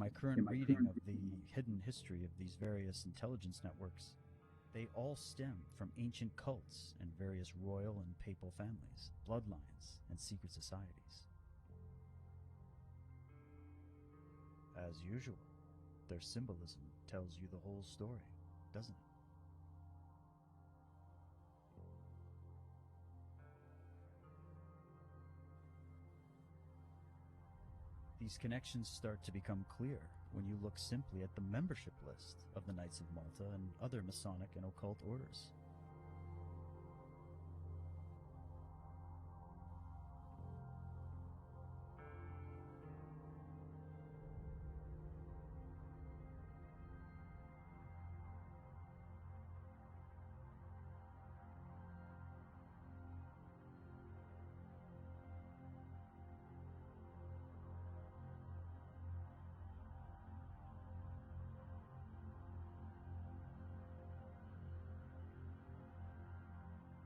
my current reading of the hidden history of these various intelligence networks, they all stem from ancient cults and various royal and papal families, bloodlines, and secret societies. As usual, their symbolism tells you the whole story, doesn't it? These connections start to become clear when you look simply at the membership list of the Knights of Malta and other Masonic and occult orders.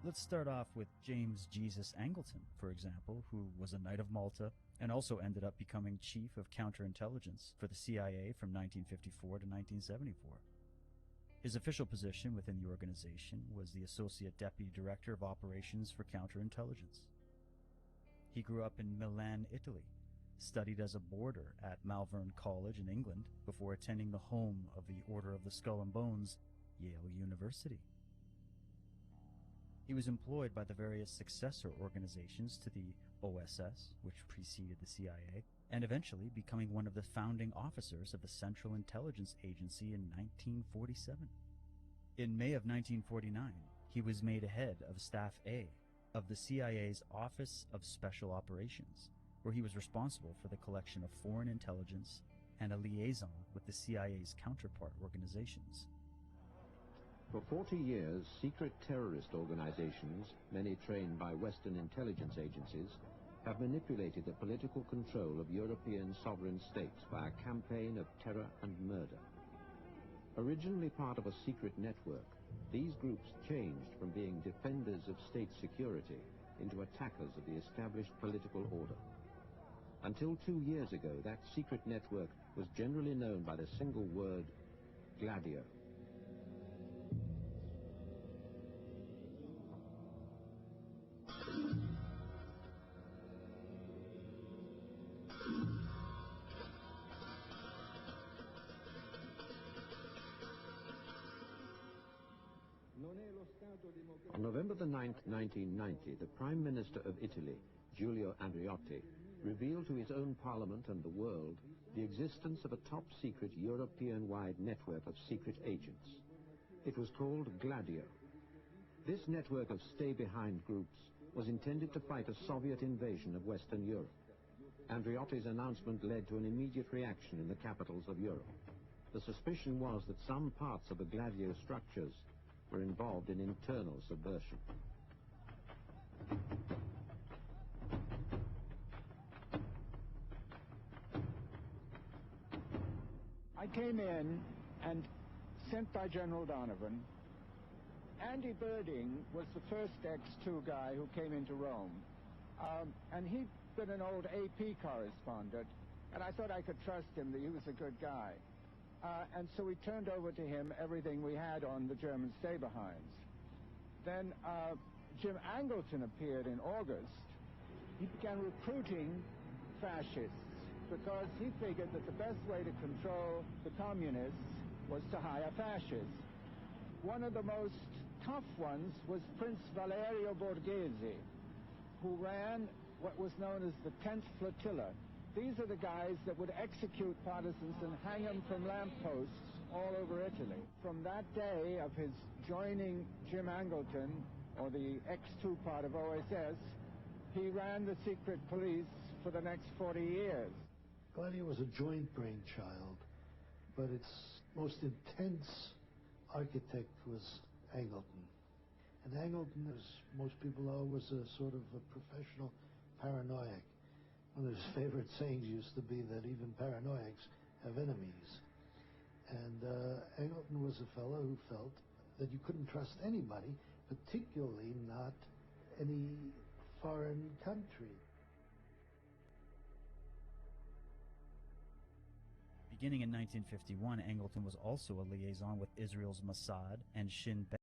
Let's start off with James Jesus Angleton, for example, who was a Knight of Malta and also ended up becoming Chief of Counterintelligence for the CIA from 1954 to 1974. His official position within the organization was the Associate Deputy Director of Operations for Counterintelligence. He grew up in Milan, Italy, studied as a boarder at Malvern College in England before attending the home of the Order of the Skull and Bones, Yale University. He was employed by the various successor organizations to the OSS, which preceded the CIA, and eventually becoming one of the founding officers of the Central Intelligence Agency in 1947. In May of 1949, he was made head of Staff A of the CIA's Office of Special Operations, where he was responsible for the collection of foreign intelligence and a liaison with the CIA's counterpart organizations. For 40 years, secret terrorist organizations, many trained by Western intelligence agencies, have manipulated the political control of European sovereign states by a campaign of terror and murder. Originally part of a secret network, these groups changed from being defenders of state security into attackers of the established political order. Until 2 years ago, that secret network was generally known by the single word, Gladio. On November the 9th, 1990, the Prime Minister of Italy, Giulio Andreotti, revealed to his own parliament and the world the existence of a top-secret European-wide network of secret agents. It was called Gladio. This network of stay-behind groups was intended to fight a Soviet invasion of Western Europe. Andreotti's announcement led to an immediate reaction in the capitals of Europe. The suspicion was that some parts of the Gladio structures were involved in internal subversion. I came in and sent by General Donovan. Andy Birding was the first X2 guy who came into Rome. And he'd been an old AP correspondent, and I thought I could trust him, that he was a good guy. And so we turned over to him everything we had on the German stay-behinds. Then Jim Angleton appeared in August. He began recruiting fascists because he figured that the best way to control the communists was to hire fascists. One of the most tough ones was Prince Valerio Borghese, who ran what was known as the 10th Flotilla. These are the guys that would execute partisans and hang them from lampposts all over Italy. From that day of his joining Jim Angleton, or the X2 part of OSS, he ran the secret police for the next 40 years. Gladio was a joint brainchild, but its most intense architect was Angleton. And Angleton, as most people know, was a sort of a professional paranoiac. One of his favorite sayings used to be that even paranoiacs have enemies. And Angleton was a fellow who felt that you couldn't trust anybody, particularly not any foreign country. Beginning in 1951, Angleton was also a liaison with Israel's Mossad and Shin Bet.